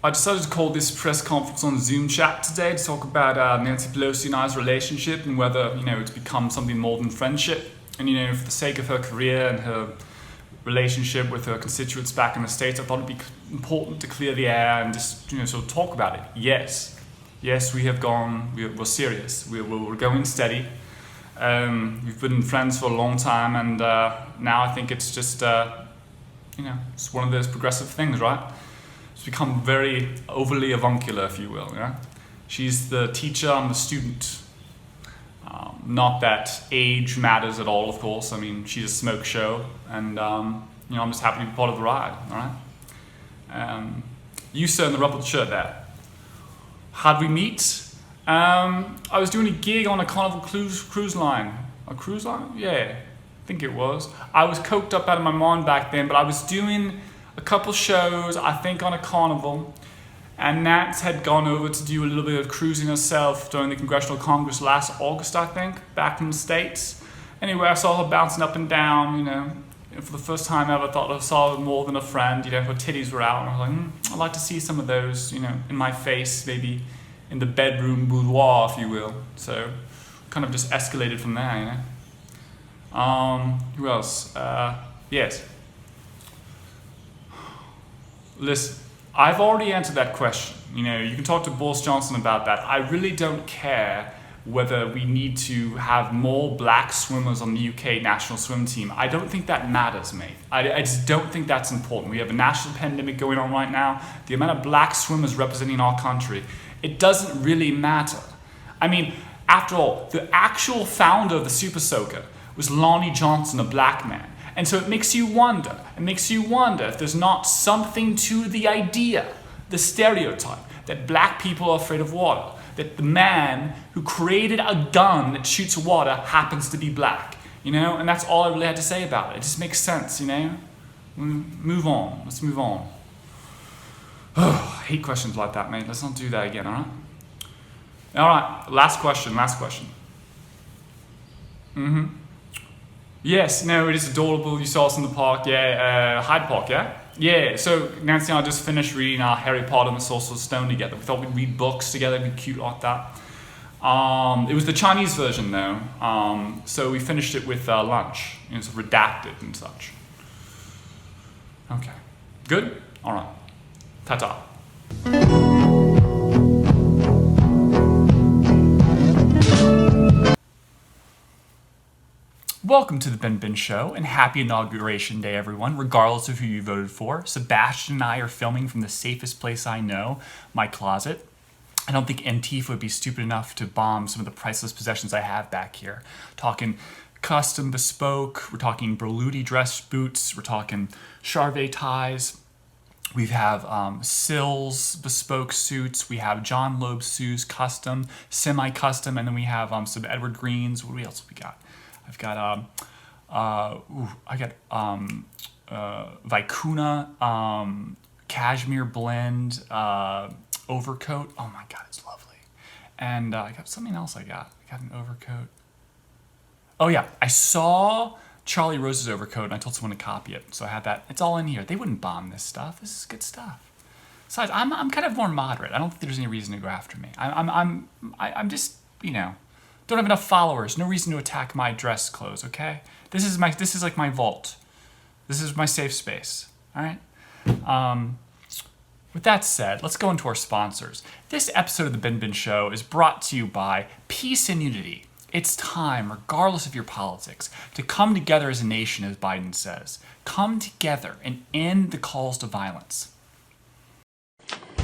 I decided to call this press conference on Zoom chat today to talk about Nancy Pelosi and I's relationship and whether, it's become something more than friendship. And, for the sake of her career and her relationship with her constituents back in the States, I thought it'd be important to clear the air and just, sort of talk about it. Yes, we have gone, we're serious. We're going steady. We've been friends for a long time, and now I think it's just, it's one of those progressive things, right? It's become very overly avuncular, if you will. Yeah, she's the teacher, I'm the student. Not that age matters at all, of course. I mean, she's a smoke show, and I'm just happy to be part of the ride. All right. You, sir, in the ruffled shirt there. How'd we meet? I was doing a gig on a Carnival cruise line. A cruise line? Yeah, I think it was. I was coked up out of my mind back then, but I was doing a couple shows, I think, on a Carnival, and Nats had gone over to do a little bit of cruising herself during the Congressional Congress last August, I think, back in the States. Anyway, I saw her bouncing up and down, for the first time ever. I thought I saw her more than a friend. Her titties were out, and I was like, I'd like to see some of those, in my face, maybe in the bedroom boudoir, if you will. So, kind of just escalated from there, Who else? Yes. Listen, I've already answered that question. You can talk to Boris Johnson about that. I really don't care whether we need to have more black swimmers on the UK national swim team. I don't think that matters, mate. I just don't think that's important. We have a national pandemic going on right now. The amount of black swimmers representing our country, it doesn't really matter. I mean, after all, the actual founder of the Super Soaker was Lonnie Johnson, a black man. And so it makes you wonder if there's not something to the idea, the stereotype, that black people are afraid of water, that the man who created a gun that shoots water happens to be black, and that's all I really had to say about it. It just makes sense, Move on, let's move on. Oh, I hate questions like that, mate. Let's not do that again, all right? All right, last question. Yes, no, it is adorable. You saw us in the park, yeah, Hyde Park, yeah? Yeah, so Nancy and I just finished reading Harry Potter and the Sorcerer's Stone together. We thought we'd read books together, it'd be cute like that. It was the Chinese version though, so we finished it with lunch. It's redacted and such. Okay, good? All right, ta-ta. Welcome to the BenBen Show, and happy Inauguration Day, everyone, regardless of who you voted for. Sebastian and I are filming from the safest place I know, my closet. I don't think Antifa would be stupid enough to bomb some of the priceless possessions I have back here. Talking custom bespoke, we're talking Berluti dress boots, we're talking Charvet ties. We have Sills bespoke suits, we have John Loeb suits, custom, semi-custom, and then we have some Edward Greens. What else have we got? I've got Vicuna cashmere blend overcoat. Oh my God, it's lovely. And I got something else. I got an overcoat. Oh yeah, I saw Charlie Rose's overcoat and I told someone to copy it, so I had that. It's all in here. They wouldn't bomb this stuff. This is good stuff. Besides, I'm kind of more moderate. I don't think there's any reason to go after me. I'm just don't have enough followers. No reason to attack my dress clothes, okay? This is like my vault. This is my safe space, all right? With that said, let's go into our sponsors. This episode of the BenBen Show is brought to you by Peace and Unity. It's time, regardless of your politics, to come together as a nation, as Biden says. Come together and end the calls to violence.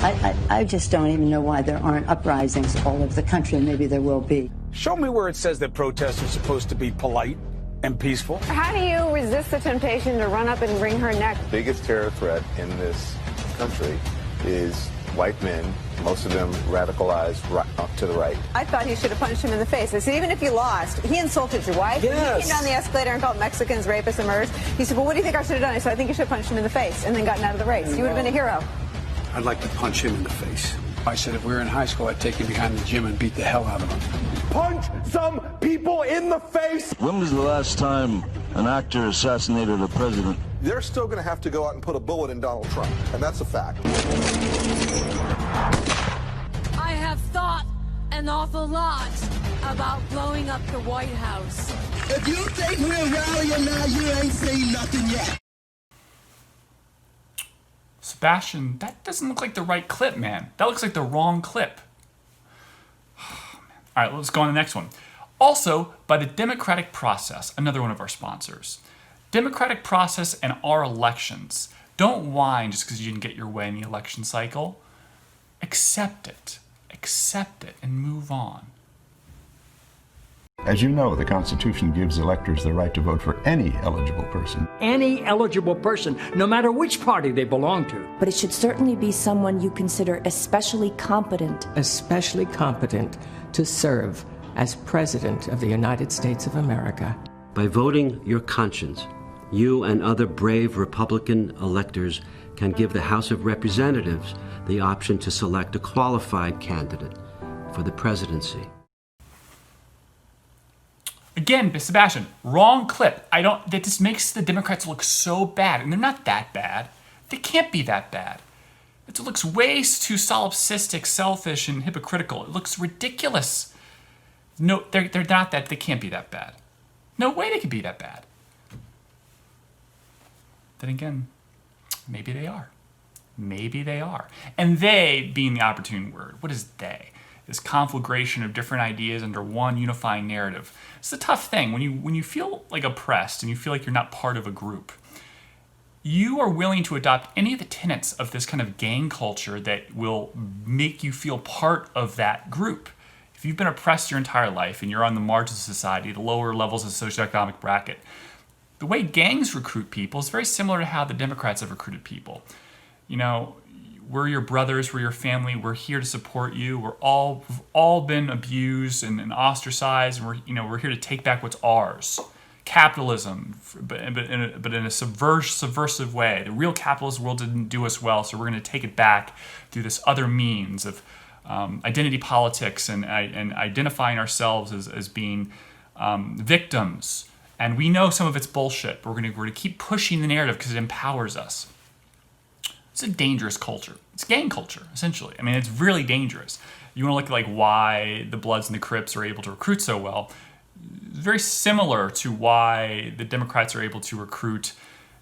I just don't even know why there aren't uprisings all over the country, and maybe there will be. Show me where it says that protests are supposed to be polite and peaceful. How do you resist the temptation to run up and wring her neck? The biggest terror threat in this country is white men, most of them radicalized to the right. I thought he should have punched him in the face. I said, even if you lost, he insulted your wife. Yes. He came down the escalator and called Mexicans rapists and murderers. He said, well, what do you think I should have done? I said, I think you should have punched him in the face and then gotten out of the race. You would have been a hero. I'd like to punch him in the face. I said if we were in high school, I'd take him behind the gym and beat the hell out of him. Punch some people in the face! When was the last time an actor assassinated a president? they're still going to have to go out and put a bullet in Donald Trump, and that's a fact. I have thought an awful lot about blowing up the White House. If you think we're rallying now, you ain't seen nothing yet. Sebastian, that doesn't look like the right clip, man. That looks like the wrong clip. All right, let's go on to the next one. Also, by the democratic process, another one of our sponsors. Democratic process and our elections. Don't whine just because you didn't get your way in the election cycle. Accept it. Accept it and move on. As you know, the Constitution gives electors the right to vote for any eligible person. Any eligible person, no matter which party they belong to. But it should certainly be someone you consider especially competent. Especially competent to serve as President of the United States of America. By voting your conscience, you and other brave Republican electors can give the House of Representatives the option to select a qualified candidate for the presidency. Again, Sebastian, wrong clip. That just makes the Democrats look so bad, and they're not that bad. They can't be that bad. It looks way too solipsistic, selfish, and hypocritical. It looks ridiculous. No, they're not that. They can't be that bad. No way they could be that bad. Then again, maybe they are. Maybe they are. And they being the opportune word. What is they? This conflagration of different ideas under one unifying narrative. It's a tough thing when you feel like oppressed and you feel like you're not part of a group. You are willing to adopt any of the tenets of this kind of gang culture that will make you feel part of that group. If you've been oppressed your entire life and you're on the margins of society, the lower levels of the socioeconomic bracket, the way gangs recruit people is very similar to how the Democrats have recruited people. You know, we're your brothers, we're your family, we're here to support you. We've all been abused and ostracized, and we're here to take back what's ours. Capitalism, but in a subversive way. The real capitalist world didn't do us well, so we're going to take it back through this other means of identity politics and identifying ourselves as being victims. And we know some of it's bullshit, but we're going to keep pushing the narrative because it empowers us. It's a dangerous culture. It's gang culture, essentially. I mean, it's really dangerous. You want to look at like why the Bloods and the Crips are able to recruit so well. It's very similar to why the Democrats are able to recruit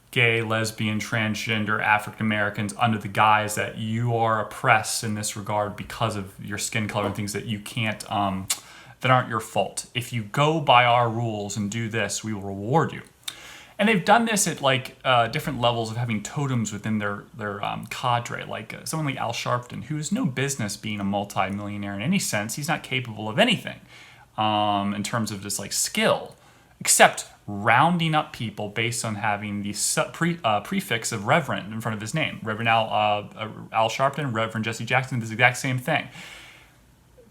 gay, lesbian, transgender, African Americans under the guise that you are oppressed in this regard because of your skin color and things that you can't, that aren't your fault. If you go by our rules and do this, we will reward you. And they've done this at like different levels of having totems within their cadre, like someone like Al Sharpton, who has no business being a multi-millionaire in any sense. He's not capable of anything in terms of just like skill, except rounding up people based on having the prefix of Reverend in front of his name. Reverend Al Sharpton, Reverend Jesse Jackson, this exact same thing.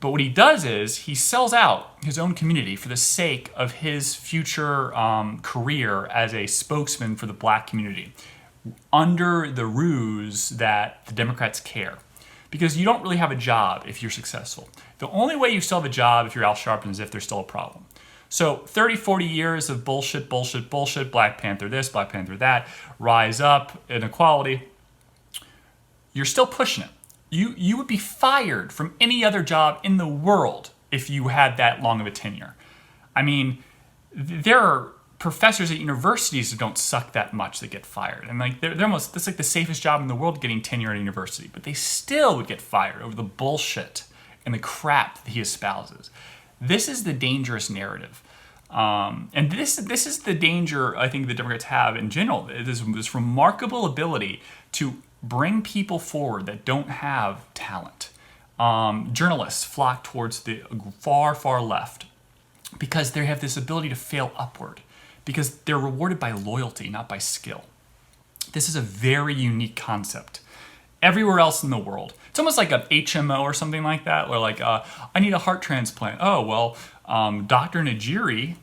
But what he does is he sells out his own community for the sake of his future career as a spokesman for the black community under the ruse that the Democrats care. Because you don't really have a job if you're successful. The only way you still have a job if you're Al Sharpton is if there's still a problem. So 30, 40 years of bullshit, Black Panther this, Black Panther that, rise up, inequality, you're still pushing it. You would be fired from any other job in the world if you had that long of a tenure. I mean, there are professors at universities that don't suck that much that get fired. And like they're almost, that's like the safest job in the world, getting tenure at a university. But they still would get fired over the bullshit and the crap that he espouses. This is the dangerous narrative. And this is the danger I think the Democrats have in general. This remarkable ability to bring people forward that don't have talent. Journalists flock towards the far, far left because they have this ability to fail upward, because they're rewarded by loyalty, not by skill. This is a very unique concept. Everywhere else in the world, it's almost like an HMO or something like that, where like, I need a heart transplant. Oh, well, Dr. Najiri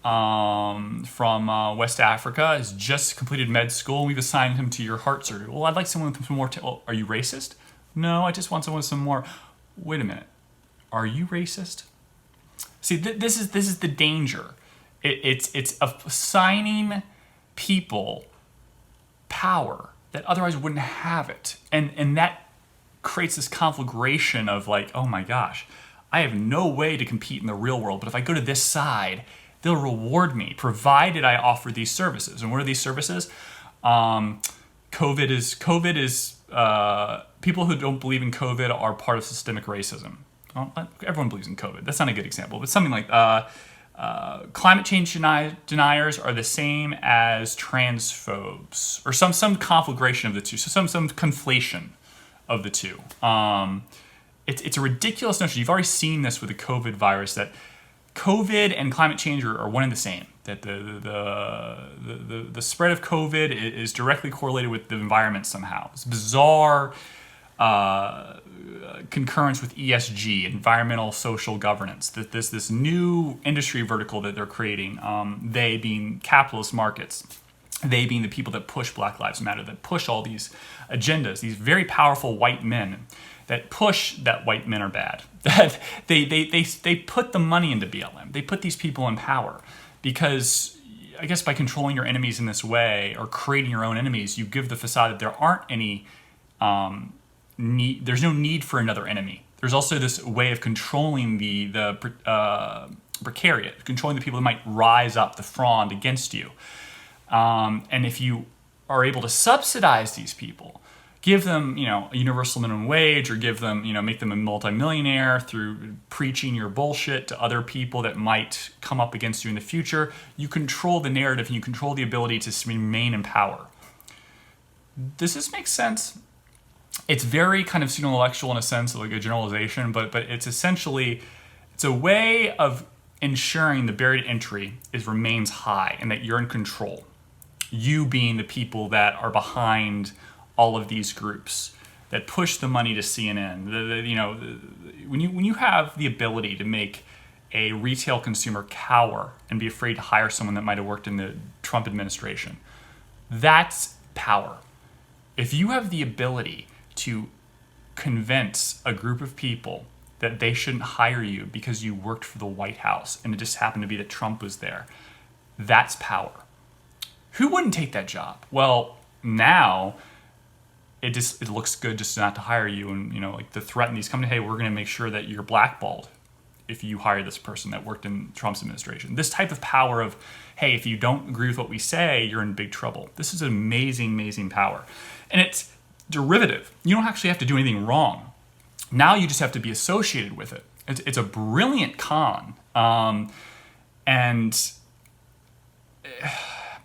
from West Africa has just completed med school, and we've assigned him to your heart surgery. Well, I'd like someone with some more, are you racist? No, I just want someone with some more. Wait a minute, are you racist? See, this is the danger. It's assigning people power that otherwise wouldn't have it. And that creates this conflagration of like, oh my gosh, I have no way to compete in the real world, but if I go to this side, they'll reward me, provided I offer these services. And what are these services? COVID is people who don't believe in COVID are part of systemic racism. Well, everyone believes in COVID. That's not a good example, but something like climate change deniers are the same as transphobes, or some conflagration of the two. So some conflation of the two. It's a ridiculous notion. You've already seen this with the COVID virus, that COVID and climate change are one and the same. That the spread of COVID is directly correlated with the environment somehow. It's bizarre concurrence with ESG, environmental social governance. That this new industry vertical that they're creating. They being capitalist markets. They being the people that push Black Lives Matter, that push all these agendas. These very powerful white men that push that white men are bad. That they put the money into BLM. They put these people in power because, I guess, by controlling your enemies in this way or creating your own enemies, you give the facade that there aren't any need. There's no need for another enemy. There's also this way of controlling the precariat, controlling the people that might rise up, the frond against you. And if you are able to subsidize these people, give them, a universal minimum wage, or give them, make them a multimillionaire through preaching your bullshit to other people that might come up against you in the future, you control the narrative and you control the ability to remain in power. Does this make sense? It's very kind of pseudo-intellectual in a sense, like a generalization, but it's essentially, it's a way of ensuring the barrier to entry remains high and that you're in control. You being the people that are behind all of these groups that push the money to CNN. When you have the ability to make a retail consumer cower and be afraid to hire someone that might have worked in the Trump administration, that's power. If you have the ability to convince a group of people that they shouldn't hire you because you worked for the White House and it just happened to be that Trump was there, that's power. Who wouldn't take that job? Well, now it looks good just not to hire you, and like the threat in these companies, hey, we're going to make sure that you're blackballed if you hire this person that worked in Trump's administration. This type of power of, hey, if you don't agree with what we say, you're in big trouble. This is an amazing, amazing power. And it's derivative. You don't actually have to do anything wrong. Now you just have to be associated with it. It's a brilliant con. And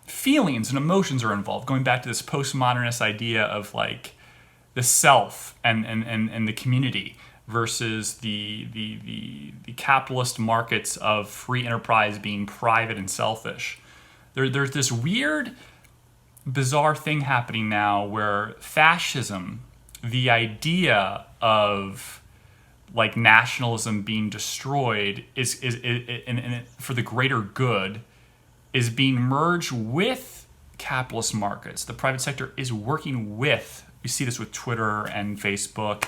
feelings and emotions are involved, going back to this postmodernist idea of like the self and the community versus the capitalist markets of free enterprise being private and selfish. There's this weird, bizarre thing happening now where fascism, the idea of like nationalism being destroyed is for the greater good, is being merged with capitalist markets. The private sector is working with, you see this with Twitter and Facebook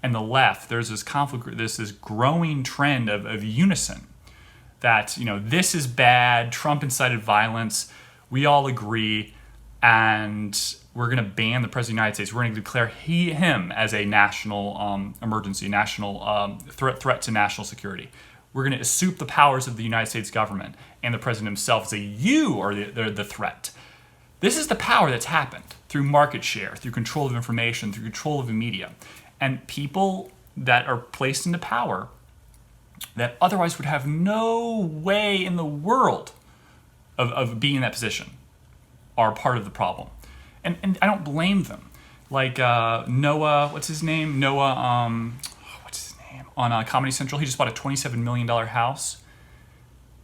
and the left. There's this conflict, this growing trend of unison that, this is bad, Trump incited violence, we all agree, and we're going to ban the President of the United States. We're going to declare him as a national emergency, national threat to national security. We're going to usurp the powers of the United States government, and the president himself say, you are the threat. This is the power that's happened through market share, through control of information, through control of the media. And people that are placed into power that otherwise would have no way in the world of being in that position are part of the problem. And I don't blame them. Like Noah, what's his name? On Comedy Central, he just bought a $27 million house.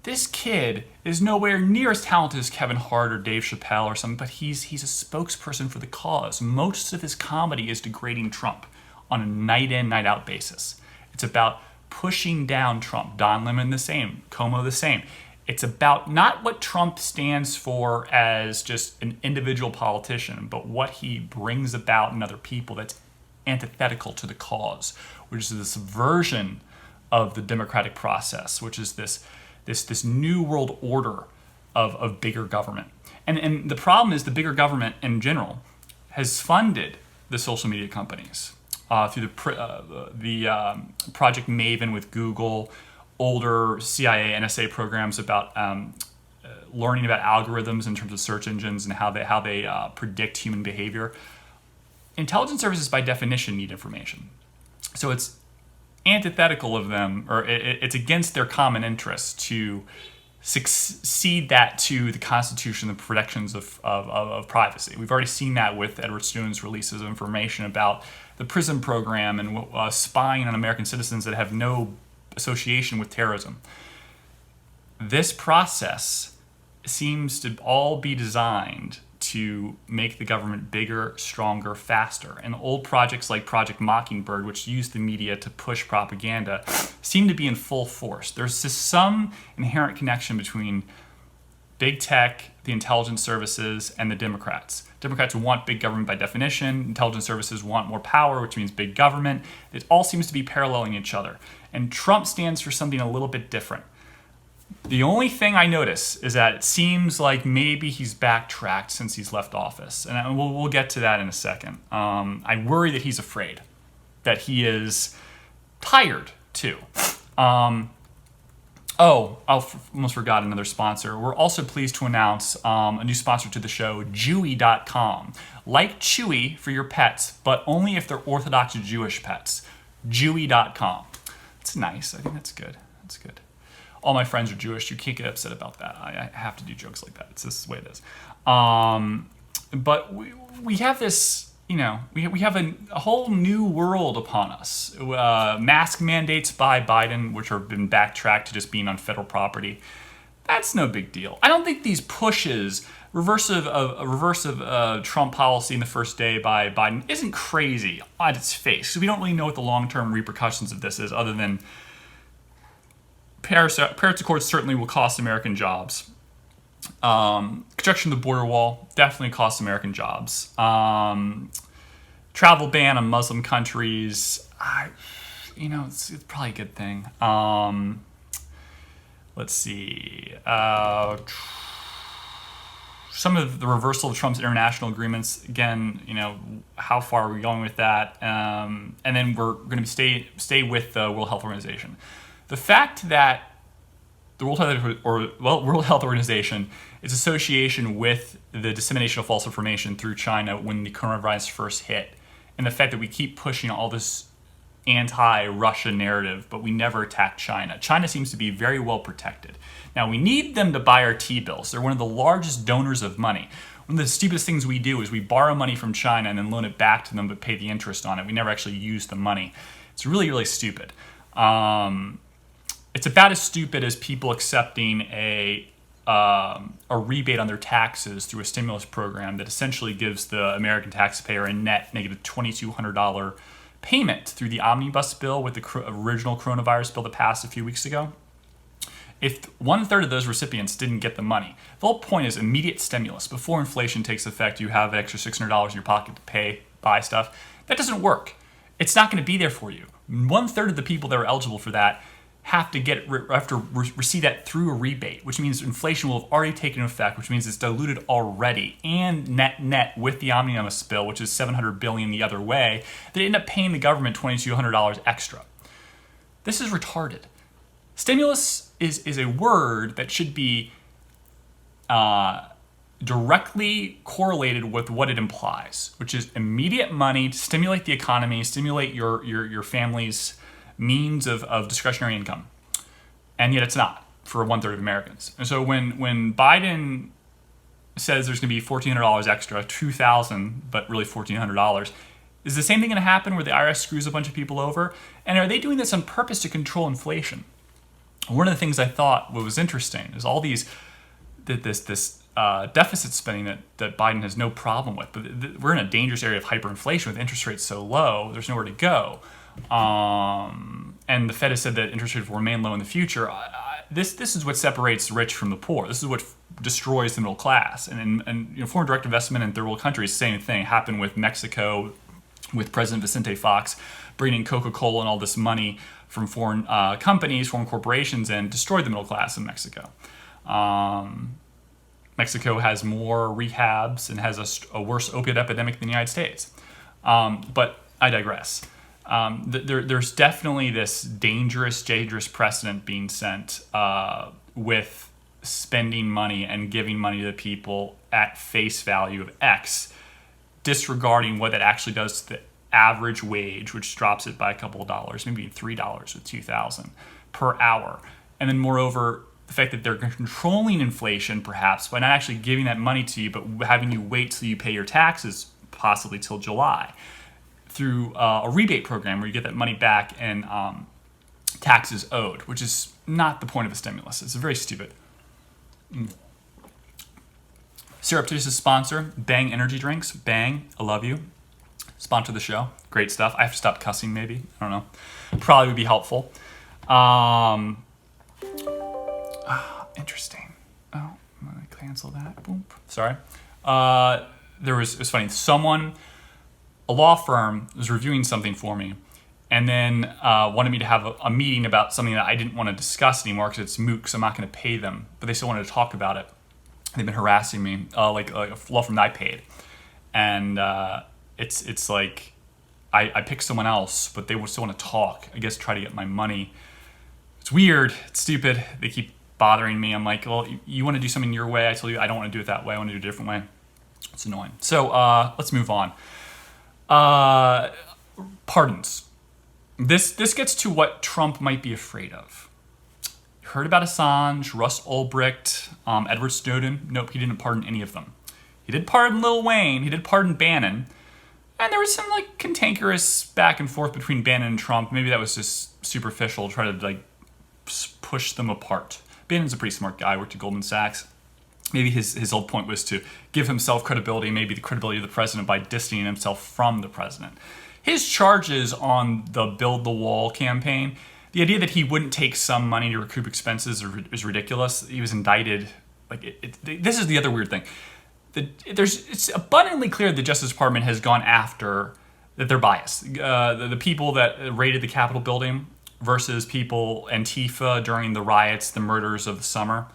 This kid is nowhere near as talented as Kevin Hart or Dave Chappelle or something, but he's a spokesperson for the cause. Most of his comedy is degrading Trump on a night in, night out basis. It's about pushing down Trump. Don Lemon the same, Como the same. It's about not what Trump stands for as just an individual politician, but what he brings about in other people that's antithetical to the cause, which is the subversion of the democratic process, which is this new world order of bigger government. And the problem is the bigger government in general has funded the social media companies through the Project Maven with Google, older CIA, NSA programs about learning about algorithms in terms of search engines and how they predict human behavior. Intelligence services, by definition, need information. So it's antithetical of them, or it's against their common interest to succeed that to the Constitution, the protections of privacy. We've already seen that with Edward Snowden's releases of information about the PRISM program and spying on American citizens that have no association with terrorism. This process seems to all be designed to make the government bigger, stronger, faster. And old projects like Project Mockingbird, which used the media to push propaganda, seem to be in full force. There's just some inherent connection between big tech, the intelligence services, and the Democrats. Democrats want big government by definition. Intelligence services want more power, which means big government. It all seems to be paralleling each other. And Trump stands for something a little bit different. The only thing I notice is that it seems like maybe he's backtracked since he's left office. And we'll get to that in a second. I worry that he's afraid, that he is tired too. I almost forgot another sponsor. We're also pleased to announce a new sponsor to the show, Chewy.com. Like Chewy for your pets, but only if they're Orthodox Jewish pets. Chewy.com. It's nice. I think that's good. That's good. All my friends are Jewish. You can't get upset about that. I have to do jokes like that. It's just the way it is. But we have this, we have a whole new world upon us. Mask mandates by Biden, which have been backtracked to just being on federal property. That's no big deal. I don't think these pushes, reverse of Trump policy in the first day by Biden, isn't crazy on its face. So we don't really know what the long-term repercussions of this is, other than Paris Accords certainly will cost American jobs. Construction of the border wall definitely costs American jobs. Travel ban on Muslim countries, it's probably a good thing. Let's see. Some of the reversal of Trump's international agreements. Again, how far are we going with that? And then we're going to stay with the World Health Organization. The fact that the World Health Organization is association with the dissemination of false information through China when the coronavirus first hit, and the fact that we keep pushing all this anti-Russia narrative, but we never attack China. China seems to be very well protected. Now, we need them to buy our T-bills. They're one of the largest donors of money. One of the stupidest things we do is we borrow money from China and then loan it back to them but pay the interest on it. We never actually use the money. It's really, really stupid. It's about as stupid as people accepting a rebate on their taxes through a stimulus program that essentially gives the American taxpayer a net negative $2,200 payment through the omnibus bill with the original coronavirus bill that passed a few weeks ago. If 1/3 of those recipients didn't get the money, the whole point is immediate stimulus. Before inflation takes effect, you have an extra $600 in your pocket to buy stuff. That doesn't work. It's not going to be there for you. 1/3 of the people that are eligible for that have to receive that through a rebate, which means inflation will have already taken effect, which means it's diluted already, and net with the omnibus bill, which is $700 billion the other way, they end up paying the government $2,200 extra. This is retarded. Stimulus is a word that should be directly correlated with what it implies, which is immediate money to stimulate the economy, stimulate your family's means of discretionary income. And yet it's not for 1/3 of Americans. And so when Biden says there's going to be $1,400 extra, $2,000, but really $1,400, is the same thing going to happen where the IRS screws a bunch of people over? And are they doing this on purpose to control inflation? One of the things I thought was interesting is all this deficit spending that Biden has no problem with, but we're in a dangerous area of hyperinflation with interest rates so low, there's nowhere to go. And the Fed has said that interest rates will remain low in the future. This is what separates the rich from the poor. This is what destroys the middle class. And foreign direct investment in third world countries, same thing happened with Mexico, with President Vicente Fox bringing Coca-Cola and all this money from foreign companies, foreign corporations, and destroyed the middle class in Mexico. Mexico has more rehabs and has a worse opiate epidemic than the United States. But I digress. There's definitely this dangerous precedent being set with spending money and giving money to people at face value of X, disregarding what that actually does to the average wage, which drops it by a couple of dollars, maybe $3 with 2,000 per hour. And then moreover, the fact that they're controlling inflation perhaps by not actually giving that money to you, but having you wait till you pay your taxes, possibly till July, through a rebate program where you get that money back and taxes owed, which is not the point of a stimulus. It's very stupid. Surreptitious sponsor, Bang Energy Drinks. Bang, I love you. Sponsor the show. Great stuff. I have to stop cussing maybe. I don't know. Probably would be helpful. Interesting. Oh, I'm going to cancel that. Boom. Sorry. It was funny. A law firm was reviewing something for me and then wanted me to have a meeting about something that I didn't want to discuss anymore because it's moot because I'm not going to pay them. But they still wanted to talk about it. They've been harassing me, like a law firm that I paid. And it's like I picked someone else, but they still want to talk, I guess, try to get my money. It's weird. It's stupid. They keep bothering me. I'm like, well, you want to do something your way. I told you I don't want to do it that way. I want to do it a different way. It's annoying. So let's move on. Pardons. This gets to what Trump might be afraid of. You heard about Assange, Russ Ulbricht, Edward Snowden. Nope, he didn't pardon any of them. He did pardon Lil Wayne. He did pardon Bannon. And there was some like cantankerous back and forth between Bannon and Trump. Maybe that was just superficial, try to like push them apart. Bannon's a pretty smart guy, worked at Goldman Sachs. Maybe his whole point was to give himself credibility, maybe the credibility of the president by distancing himself from the president. His charges on the Build the Wall campaign, the idea that he wouldn't take some money to recoup expenses is ridiculous. He was indicted. This is the other weird thing. It's abundantly clear the Justice Department has gone after that they're biased. The people that raided the Capitol building versus people, Antifa, during the riots, the murders of the summer.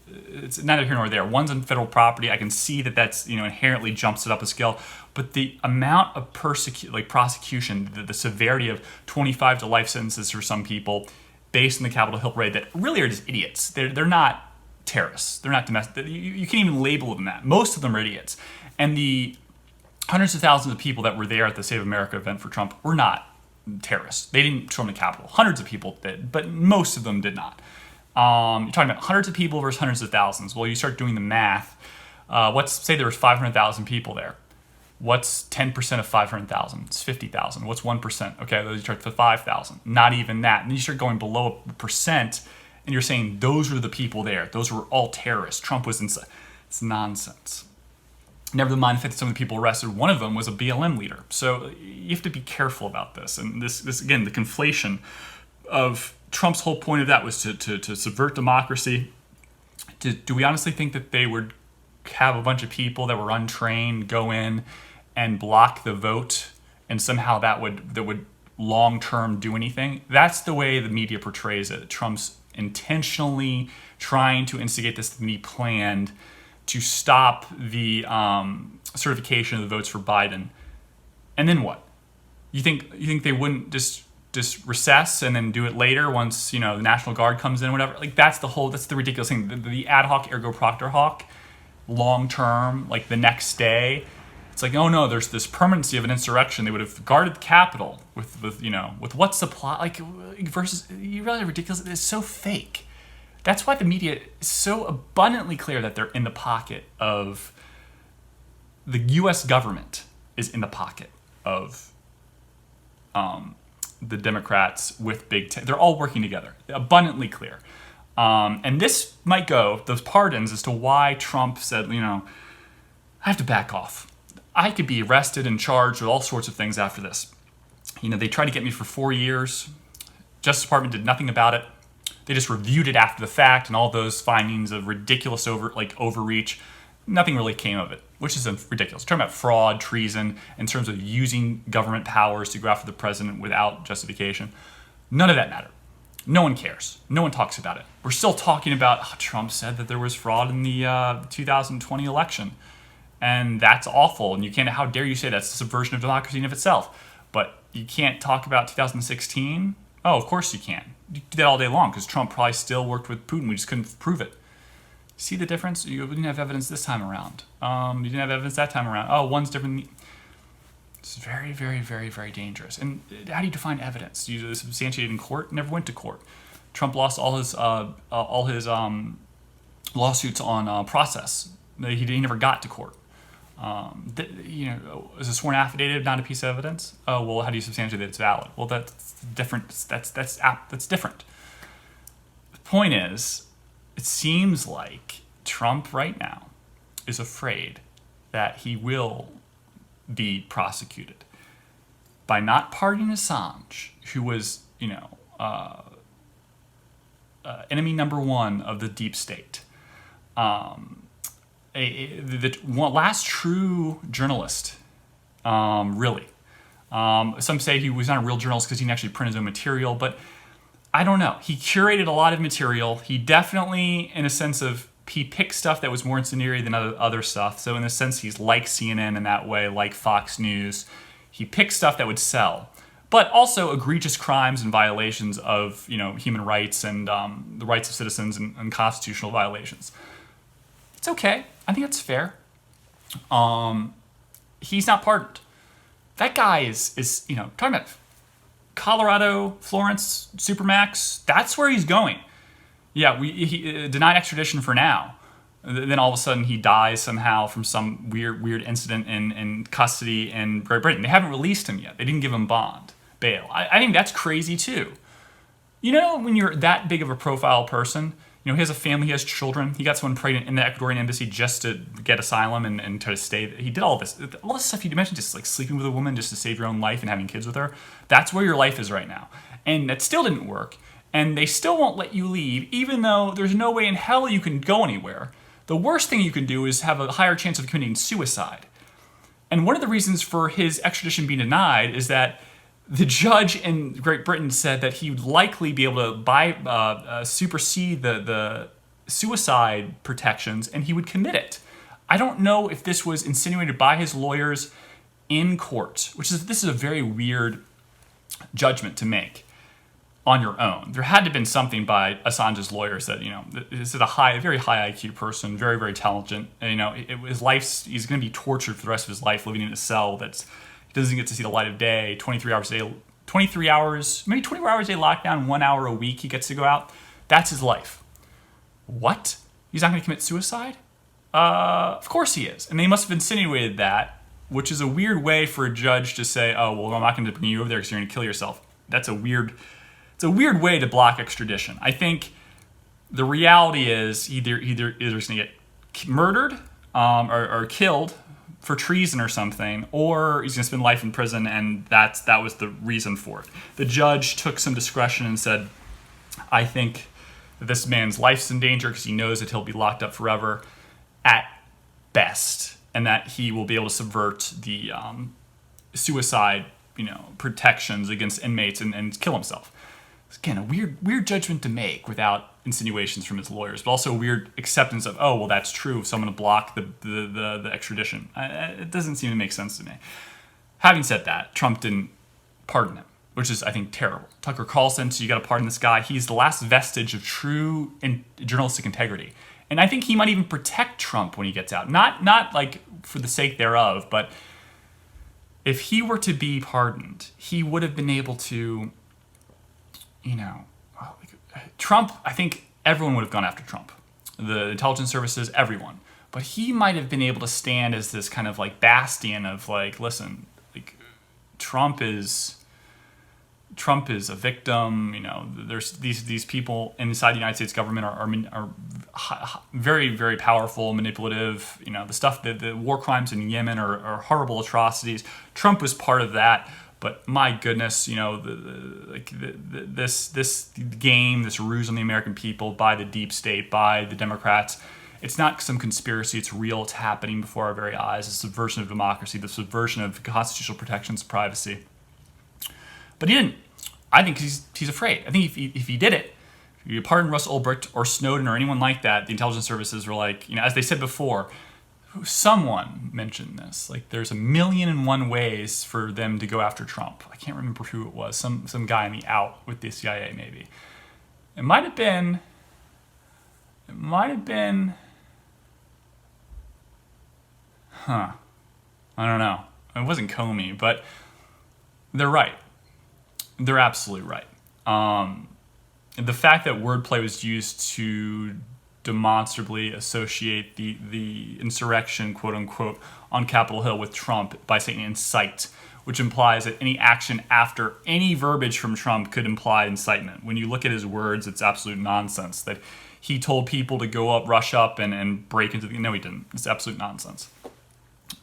It's neither here nor there. One's on federal property. I can see that that's inherently jumps it up a scale. But the amount of prosecution, the severity of 25 to life sentences for some people based on the Capitol Hill raid that really are just idiots. They're not terrorists. They're not domestic. You can't even label them that. Most of them are idiots. And the hundreds of thousands of people that were there at the Save America event for Trump were not terrorists. They didn't storm the Capitol. Hundreds of people did, but most of them did not. You're talking about hundreds of people versus hundreds of thousands. Well, you start doing the math. Say there was 500,000 people there. What's 10% of 500,000? It's 50,000. What's 1%? Okay, you start to 5,000. Not even that. And then you start going below a percent, and you're saying those were the people there. Those were all terrorists. Trump was inside. It's nonsense. Never mind the fact that some of the people arrested, one of them was a BLM leader. So you have to be careful about this. And this again, the conflation of Trump's whole point of that was to subvert democracy. Do we honestly think that they would have a bunch of people that were untrained go in and block the vote and somehow that would long-term do anything? That's the way the media portrays it. Trump's intentionally trying to instigate this to be planned to stop the certification of the votes for Biden. And then what? You think they wouldn't just recess and then do it later once the National Guard comes in, whatever? Like that's the ridiculous thing. The ad hoc ergo propter hoc, long term, like the next day. It's like, oh no, there's this permanency of an insurrection. They would have guarded the Capitol with what supply, versus, you realize how ridiculous it is. So fake. That's why the media is so abundantly clear that they're in the pocket of the U.S. government is in the pocket of the Democrats with Big Tech. They're all working together. Abundantly clear. And this might go, those pardons, as to why Trump said, I have to back off. I could be arrested and charged with all sorts of things after this. They tried to get me for 4 years. Justice Department did nothing about it. They just reviewed it after the fact, and all those findings of ridiculous overreach, nothing really came of it, which is ridiculous. We're talking about fraud, treason, in terms of using government powers to go after the president without justification. None of that mattered. No one cares. No one talks about it. We're still talking about Trump said that there was fraud in the 2020 election. And that's awful. And you can't, how dare you say that's a subversion of democracy in of itself. But you can't talk about 2016? Oh, of course you can. You do that all day long because Trump probably still worked with Putin. We just couldn't prove it. See the difference? You didn't have evidence this time around. You didn't have evidence that time around. Oh, one's different. It's very, very, very, very dangerous. And how do you define evidence? Do you substantiate in court? Never went to court. Trump lost all his lawsuits on process. He never got to court. Is a sworn affidavit not a piece of evidence? Oh, well, how do you substantiate that it's valid? Well, that's different. That's different. The point is, it seems like Trump right now is afraid that he will be prosecuted by not pardoning Assange, who was, enemy number one of the deep state. The last true journalist, really. Some say he was not a real journalist because he didn't actually print his own material, but I don't know. He curated a lot of material. He definitely, in a sense of, he picked stuff that was more incendiary than other stuff. So in a sense, he's like CNN in that way, like Fox News. He picked stuff that would sell, but also egregious crimes and violations of, human rights and the rights of citizens and constitutional violations. It's okay. I think that's fair. He's not pardoned. That guy is talking about Colorado, Florence, Supermax. That's where he's going. Yeah, he denied extradition for now. Then all of a sudden he dies somehow from some weird incident in custody in Great Britain. They haven't released him yet. They didn't give him bail. I think that's crazy too. When you're that big of a profile person, he has a family, he has children. He got someone pregnant in the Ecuadorian embassy just to get asylum and try to stay. He did all this stuff you mentioned, just like sleeping with a woman just to save your own life and having kids with her. That's where your life is right now. And that still didn't work. And they still won't let you leave, even though there's no way in hell you can go anywhere. The worst thing you can do is have a higher chance of committing suicide. And one of the reasons for his extradition being denied is that the judge in Great Britain said that he would likely be able to supersede the suicide protections, and he would commit it. I don't know if this was insinuated by his lawyers in court, this is a very weird judgment to make on your own. There had to have been something by Assange's lawyers that, this is a very high IQ person, very, very talented. And, he's going to be tortured for the rest of his life living in a cell he doesn't get to see the light of day, 23 hours a day, 24 hours a day lockdown, 1 hour a week he gets to go out. That's his life. What? He's not going to commit suicide? Of course he is. And they must have insinuated that, which is a weird way for a judge to say, oh, well, I'm not going to bring you over there because you're going to kill yourself. It's a weird way to block extradition. I think the reality is either he's going to get murdered or killed for treason or something, or he's going to spend life in prison, and that was the reason for it. The judge took some discretion and said, I think that this man's life's in danger because he knows that he'll be locked up forever at best, and that he will be able to subvert the suicide protections against inmates and kill himself. It's, again, a weird judgment to make without insinuations from his lawyers, but also a weird acceptance of, oh, well, that's true, so I'm going to block the extradition. It doesn't seem to make sense to me. Having said that, Trump didn't pardon him, which is, I think, terrible. Tucker Carlson, so you got to pardon this guy. He's the last vestige of true journalistic integrity. And I think he might even protect Trump when he gets out. Not like for the sake thereof, but if he were to be pardoned, he would have been able to, Trump, I think everyone would have gone after Trump. The intelligence services, everyone. But he might have been able to stand as this kind of like bastion of like, listen, like Trump is a victim. There's these people inside the United States government are very, very powerful, manipulative. The stuff that the war crimes in Yemen are horrible atrocities. Trump was part of that. But my goodness, this game, this ruse on the American people by the deep state, by the Democrats, it's not some conspiracy. It's real. It's happening before our very eyes. The subversion of democracy, the subversion of constitutional protections of privacy. But he didn't. I think he's afraid. I think if he did it, if you pardon Russ Ulbricht or Snowden or anyone like that, the intelligence services were like, as they said before, someone mentioned this. Like, there's 1,000,001 ways for them to go after Trump. I can't remember who it was. Some guy in the out with the CIA, maybe. It might have been. I don't know. It wasn't Comey, but they're right. They're absolutely right. The fact that wordplay was used to demonstrably associate the insurrection, quote unquote, on Capitol Hill with Trump by saying incite, which implies that any action after any verbiage from Trump could imply incitement. When you look at his words, it's absolute nonsense. That he told people to go up, rush up, and break into the... No, he didn't. It's absolute nonsense.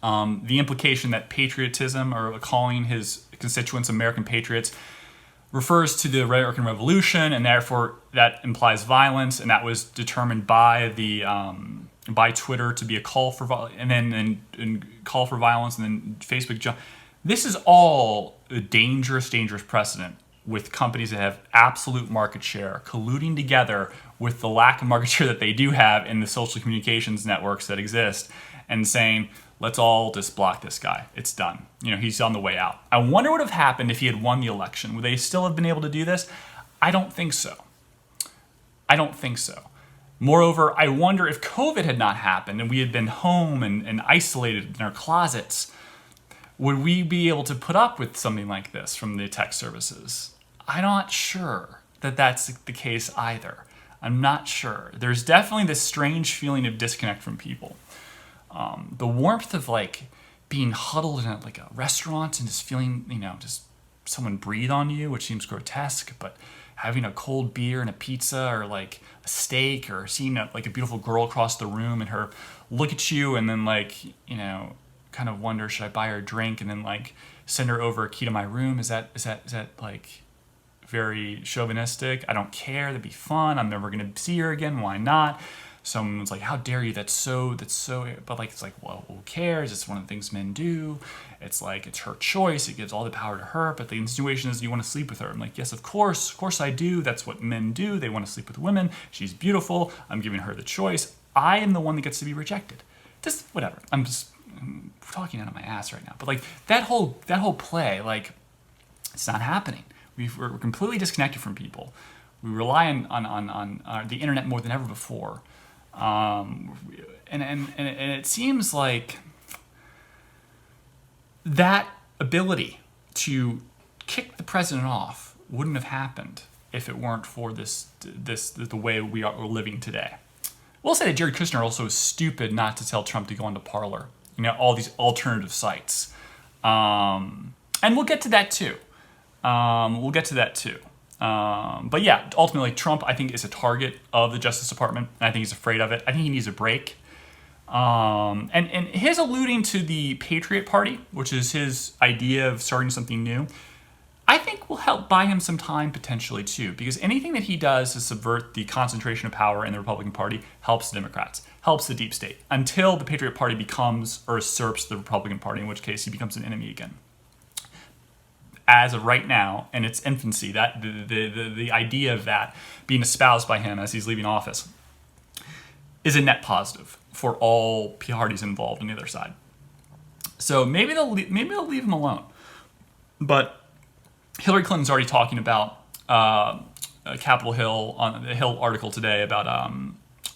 The implication that patriotism, or calling his constituents American patriots, refers to the American Revolution, and therefore that implies violence, and that was determined by by Twitter to be a call for call for violence, and then Facebook. This is all a dangerous precedent with companies that have absolute market share colluding together with the lack of market share that they do have in the social communications networks that exist, and saying, let's all just block this guy. It's done. He's on the way out. I wonder what would have happened if he had won the election. Would they still have been able to do this? I don't think so. Moreover, I wonder if COVID had not happened and we had been home and isolated in our closets, would we be able to put up with something like this from the tech services? I'm not sure that that's the case either. I'm not sure. There's definitely this strange feeling of disconnect from people. The warmth of being huddled in a restaurant and just feeling, just someone breathe on you, which seems grotesque, but having a cold beer and a pizza or a steak, or seeing a beautiful girl across the room and her look at you and then kind of wonder, should I buy her a drink, and then send her over a key to my room? Is that very chauvinistic? I don't care. That'd be fun. I'm never gonna see her again. Why not? Someone's like, how dare you? That's so, but it's well, who cares? It's one of the things men do. It's it's her choice. It gives all the power to her. But the insinuation is you want to sleep with her. I'm like, yes, of course I do. That's what men do. They want to sleep with women. She's beautiful. I'm giving her the choice. I am the one that gets to be rejected. Just whatever. I'm talking out of my ass right now. But that whole play, it's not happening. We're completely disconnected from people. We rely on the internet more than ever before. And it seems like that ability to kick the president off wouldn't have happened if it weren't for the way we're living today. We'll say that Jared Kushner also is stupid not to tell Trump to go onto Parler, all these alternative sites. And we'll get to that too. But yeah, ultimately, Trump, I think, is a target of the Justice Department, and I think he's afraid of it. I think he needs a break. And his alluding to the Patriot Party, which is his idea of starting something new, I think will help buy him some time potentially too, because anything that he does to subvert the concentration of power in the Republican Party helps the Democrats, helps the deep state, until the Patriot Party becomes or usurps the Republican Party, in which case he becomes an enemy again. As of right now, in its infancy, that the idea of that being espoused by him as he's leaving office is a net positive for all parties involved on the other side. So maybe they'll leave him alone. But Hillary Clinton's already talking about Capitol Hill on the Hill article today about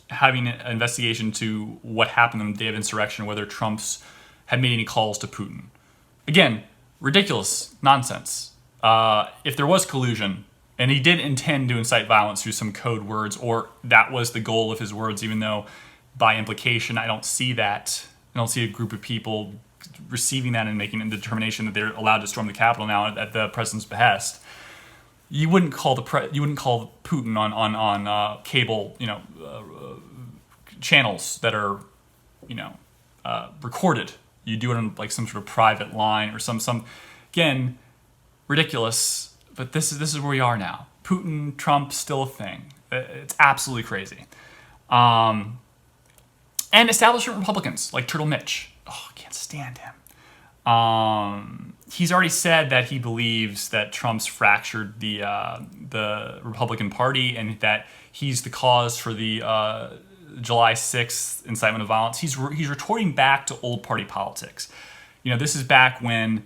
having an investigation to what happened on the day of insurrection, whether Trump's had made any calls to Putin. Again, ridiculous nonsense. If there was collusion, and he did intend to incite violence through some code words, or that was the goal of his words, even though by implication I don't see that. I don't see a group of people receiving that and making a determination that they're allowed to storm the Capitol now at the president's behest. You wouldn't call Putin on cable, channels that are, recorded. You do it on some sort of private line or some again, ridiculous. But this is where we are now. Putin, Trump, still a thing. It's absolutely crazy. And establishment Republicans like Turtle Mitch. Oh, I can't stand him. He's already said that he believes that Trump's fractured the Republican Party and that he's the cause for the July 6th incitement of violence. He's retorting back to old party politics. This is back when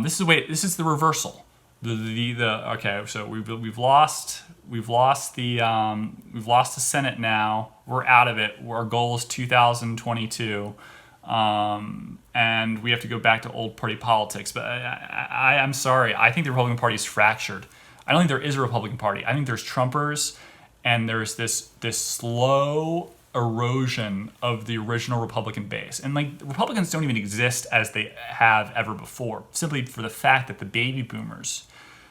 this is the reversal. Okay, so we've lost the Senate now. We're out of it. Our goal is 2022. And we have to go back to old party politics. But I'm sorry. I think the Republican Party is fractured. I don't think there is a Republican Party. I think there's Trumpers, and there's this slow erosion of the original Republican base. And Republicans don't even exist as they have ever before, simply for the fact that the baby boomers,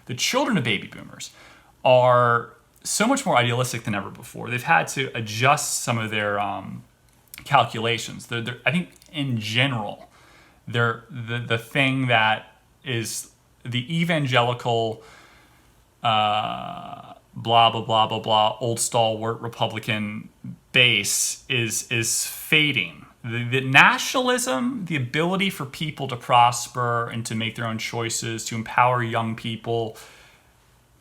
the children of baby boomers, are so much more idealistic than ever before. They've had to adjust some of their calculations. I think in general, the thing that is the evangelical blah blah blah blah blah old stalwart Republican base is fading. The nationalism, the ability for people to prosper and to make their own choices, to empower young people,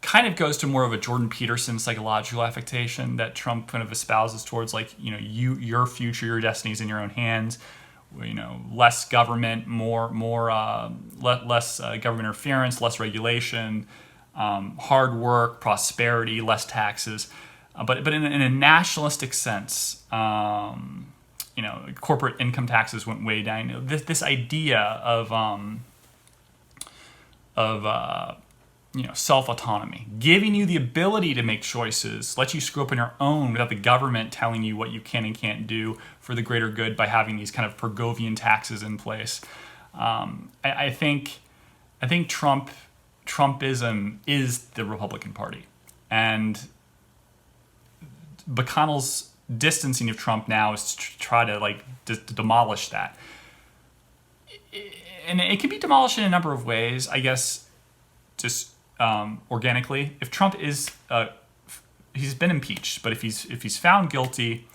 kind of goes to more of a Jordan Peterson psychological affectation that Trump kind of espouses towards, your future, your destiny is in your own hands. Less government, less government interference, less regulation, hard work, prosperity, less taxes. But in a nationalistic sense, corporate income taxes went way down. This idea of self-autonomy, giving you the ability to make choices, let you screw up on your own without the government telling you what you can and can't do for the greater good by having these kind of Purgovian taxes in place. I think Trumpism is the Republican Party, and McConnell's distancing of Trump now is to try to to demolish that. And it can be demolished in a number of ways, I guess. Just organically, if Trump is, he's been impeached, but if he's found guilty,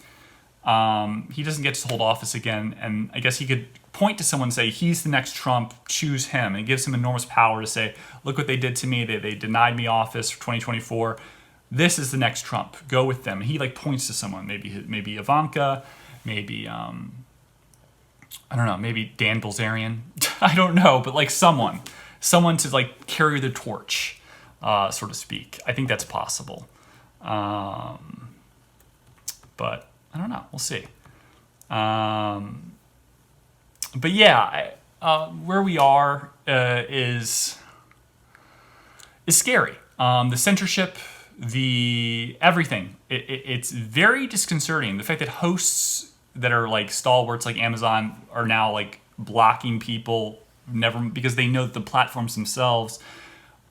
he doesn't get to hold office again. And I guess he could point to someone and say, he's the next Trump, choose him. And it gives him enormous power to say, look what they did to me. They denied me office for 2024. This is the next Trump. Go with them. And he points to someone, maybe Ivanka, maybe I don't know, maybe Dan Bilzerian. I don't know, but someone to carry the torch, so to speak. I think that's possible. But I don't know. We'll see. But yeah, where we are is scary. The censorship, the everything. It's very disconcerting. The fact that hosts that are stalwarts like Amazon are now blocking people because they know that the platforms themselves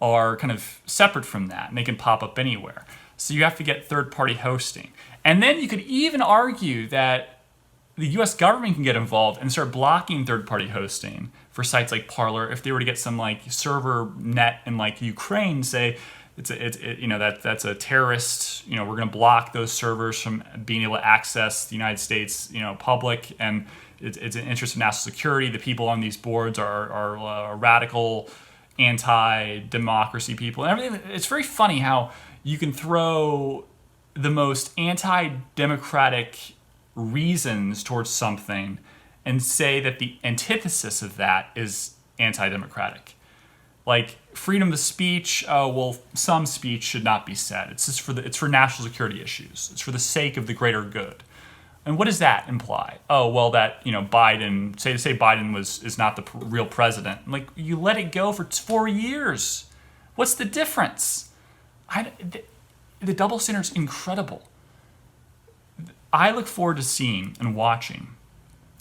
are kind of separate from that and they can pop up anywhere. So you have to get third-party hosting. And then you could even argue that the US government can get involved and start blocking third-party hosting for sites like Parler if they were to get some server net in Ukraine, say that's a terrorist, we're going to block those servers from being able to access the United States, public, and it's an interest of national security. The people on these boards are radical, anti-democracy people, and everything. It's very funny how you can throw the most anti-democratic reasons towards something and say that the antithesis of that is anti-democratic. Freedom of speech, some speech should not be said. It's just it's for national security issues. It's for the sake of the greater good. And what does that imply? Oh, well, that Biden, say Biden is not the real president. You let it go for 4 years. What's the difference? The double standard's incredible. I look forward to seeing and watching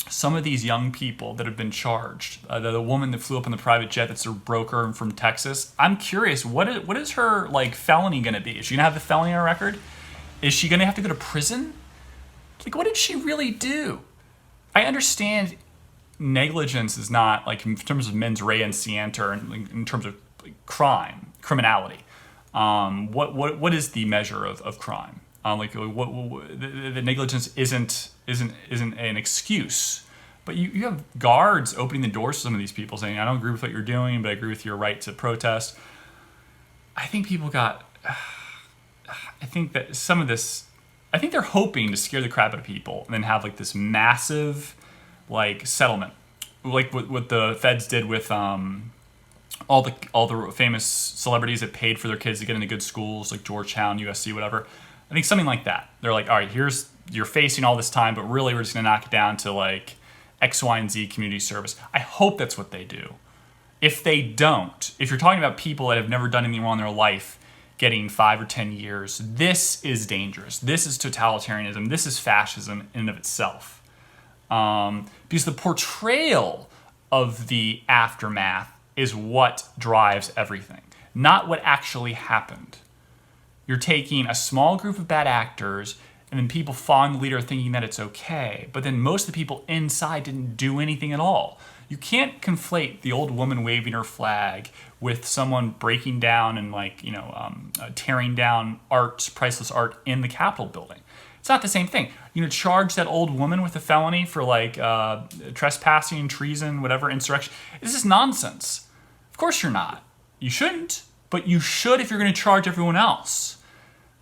some of these young people that have been charged. The woman that flew up in the private jet that's a broker from Texas. I'm curious, what is her felony going to be? Is she going to have the felony on her record? Is she going to have to go to prison? What did she really do? I understand negligence is not in terms of mens rea and scienter, in terms of criminality. What is the measure of crime? The negligence isn't an excuse But you have guards opening the doors to some of these people saying, I don't agree with what you're doing, but I agree with your right to protest. I think people got... I think that some of this... I think they're hoping to scare the crap out of people and then have like this massive like settlement. Like what the feds did with all the famous celebrities that paid for their kids to get into good schools like Georgetown, USC, whatever. I think something like that. They're like, all right, you're facing all this time, but really we're just going to knock it down to like X, Y, and Z community service. I hope that's what they do. If they don't, if you're talking about people that have never done anything wrong in their life getting 5 or 10 years, this is dangerous. This is totalitarianism. This is fascism in and of itself. Because the portrayal of the aftermath is what drives everything, not what actually happened. You're taking a small group of bad actors and then people following the leader thinking that it's okay. But then most of the people inside didn't do anything at all. You can't conflate the old woman waving her flag with someone breaking down and tearing down art, priceless art in the Capitol building. It's not the same thing. You're going to charge that old woman with a felony for trespassing, treason, whatever, insurrection. This is nonsense. Of course you're not. You shouldn't, but you should if you're going to charge everyone else.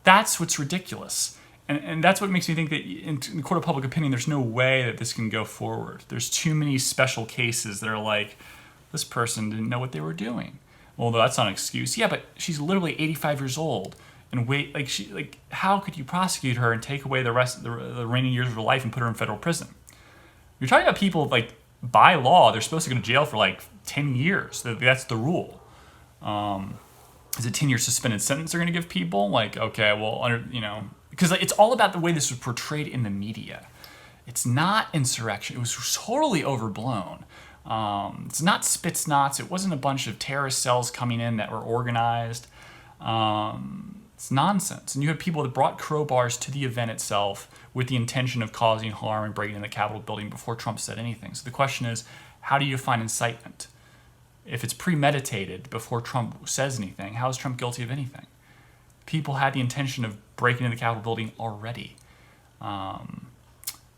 That's what's ridiculous. And that's what makes me think that in the court of public opinion, there's no way that this can go forward. There's too many special cases that are like, this person didn't know what they were doing. Well, that's not an excuse. Yeah, but she's literally 85 years old. And how could you prosecute her and take away the remaining years of her life and put her in federal prison? You're talking about people, like, by law, they're supposed to go to jail for, 10 years. That's the rule. Is it 10-year suspended sentence they're going to give people? Because it's all about the way this was portrayed in the media. It's not insurrection. It was totally overblown. It's not Spitsnots. It wasn't a bunch of terrorist cells coming in that were organized. It's nonsense. And you have people that brought crowbars to the event itself with the intention of causing harm and breaking in the Capitol building before Trump said anything. So the question is, how do you define incitement? If it's premeditated before Trump says anything, how is Trump guilty of anything? People had the intention of breaking into the Capitol building already. And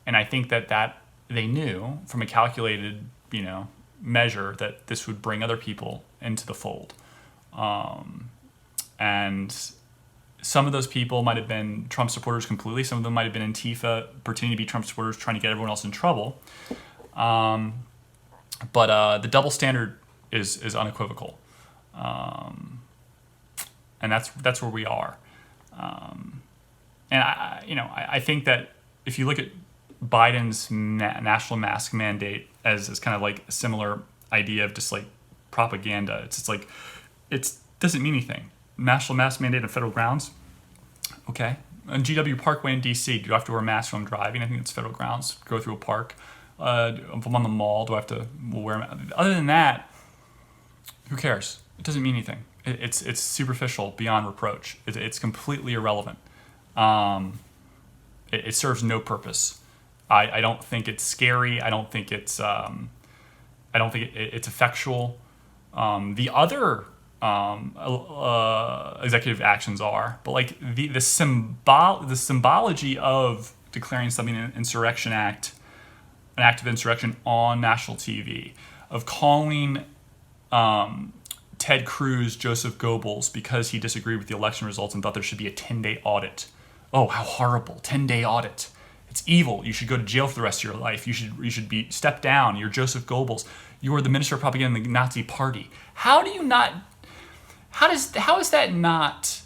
I think that they knew from a calculated, measure that this would bring other people into the fold. And some of those people might have been Trump supporters completely. Some of them might have been Antifa, pretending to be Trump supporters, trying to get everyone else in trouble. But the double standard is unequivocal. And that's where we are. And I think that if you look at Biden's national mask mandate as kind of like a similar idea of just like propaganda, it doesn't mean anything. National mask mandate on federal grounds, okay. On GW Parkway in DC, do I have to wear a mask when I'm driving? I think it's federal grounds. Go through a park. If I'm on the mall, do I have to wear a mask? Other than that, who cares? It doesn't mean anything. It's superficial beyond reproach. It's completely irrelevant. It serves no purpose. I don't think it's scary. I don't think it's it's effectual. The other executive actions are, but like the symbology of declaring something an insurrection act, an act of insurrection on national TV, of calling Ted Cruz Joseph Goebbels because he disagreed with the election results and thought there should be a 10-day audit. Oh, how horrible! 10-day audit. It's evil. You should go to jail for the rest of your life. You should be stepped down. You're Joseph Goebbels. You are the minister of propaganda in the Nazi Party. How is that not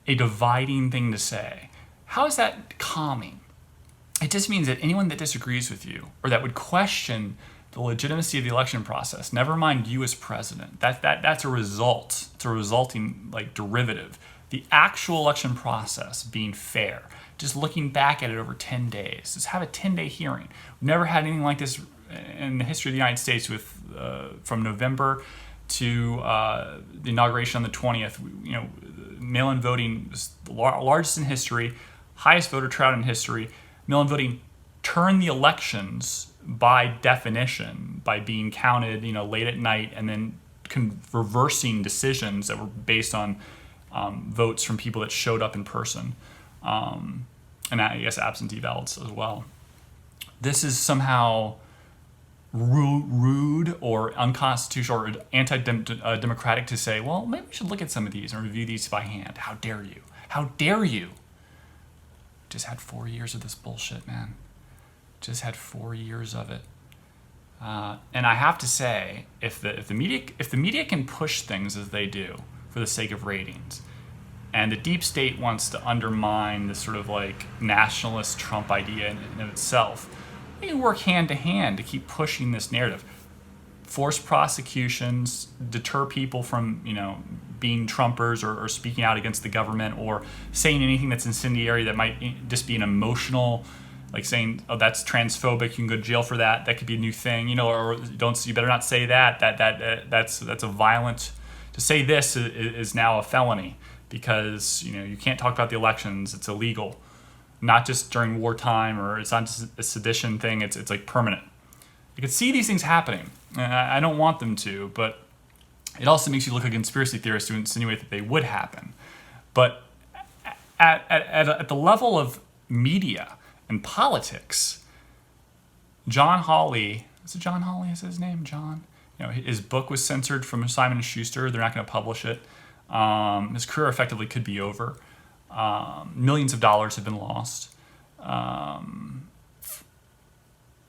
a dividing thing to say? How is that calming? It just means that anyone that disagrees with you or that would question the legitimacy of the election process, never mind you as president, that's a result. It's a resulting derivative. The actual election process being fair, just looking back at it over 10 days, just have a 10-day hearing. We've never had anything like this in the history of the United States with from November to the inauguration on the 20th. Mail-in voting was the largest in history, highest voter turnout in history. Mail-in voting turned the elections by definition by being counted, late at night and then reversing decisions that were based on votes from people that showed up in person, and I guess absentee ballots as well. this is somehow rude or unconstitutional or anti-democratic to say, well, maybe we should look at some of these and review these by hand. How dare you? How dare you? Just had 4 years of this bullshit, man. Just had 4 years of it. And I have to say, if the media can push things as they do for the sake of ratings, and the deep state wants to undermine this sort of like nationalist Trump idea in and of itself, we can work hand to hand to keep pushing this narrative. Force prosecutions, deter people from, being Trumpers or speaking out against the government or saying anything that's incendiary that might just be an emotional, like saying, oh, that's transphobic, you can go to jail for that. That could be a new thing, or you better not say that. That's a violent. To say this is now a felony because you can't talk about the elections. It's illegal, not just during wartime or it's not just a sedition thing. It's like permanent. You could see these things happening. I don't want them to, but it also makes you look like a conspiracy theorist to insinuate that they would happen. But at the level of media and politics, John Hawley, is it John Hawley? Is his name? John? His book was censored from Simon & Schuster. They're not going to publish it. His career effectively could be over. Millions of dollars have been lost.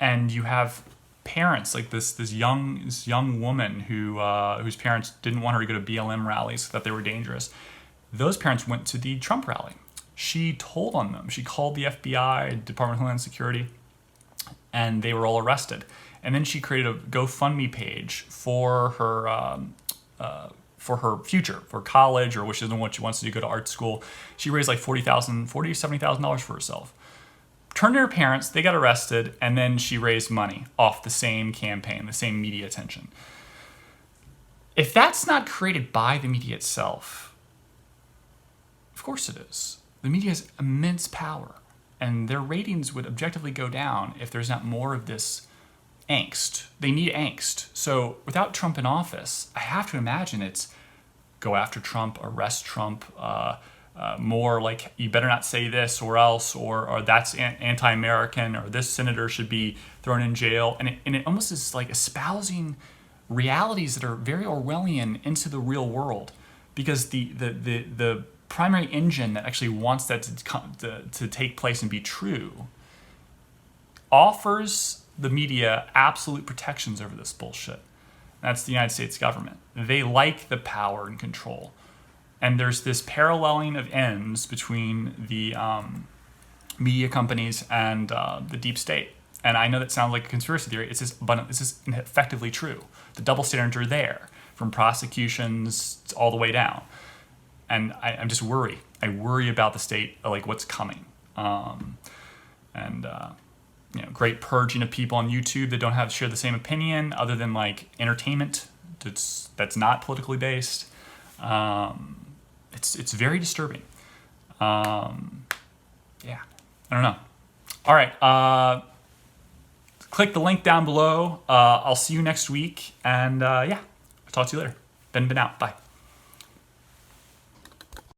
And you have parents like this young woman whose parents didn't want her to go to BLM rallies, thought they were dangerous. Those parents went to the Trump rally. She told on them. She called the FBI, Department of Homeland Security, and they were all arrested. And then she created a GoFundMe page for her future, for college, or which isn't what she wants to do, go to art school. She raised like $70,000 for herself. Turned to her parents, they got arrested, and then she raised money off the same campaign, the same media attention. If that's not created by the media itself, of course it is. The media has immense power, and their ratings would objectively go down if there's not more of this angst. They need angst. So without Trump in office, I have to imagine it's go after Trump, arrest Trump, more like you better not say this or else, or that's anti-American, or this senator should be thrown in jail. And it almost is like espousing realities that are very Orwellian into the real world, because the primary engine that actually wants that to take place and be true offers the media absolute protections over this bullshit. That's the United States government. They like the power and control. And there's this paralleling of ends between the media companies and the deep state. And I know that sounds like a conspiracy theory. It's just effectively true. The double standards are there, from prosecutions all the way down. And I'm just worried. I worry about the state, like what's coming. Great purging of people on YouTube that don't share the same opinion, other than like entertainment that's not politically based. It's very disturbing. I don't know. All right. Click the link down below. I'll see you next week, and I'll talk to you later. BenBen out. Bye.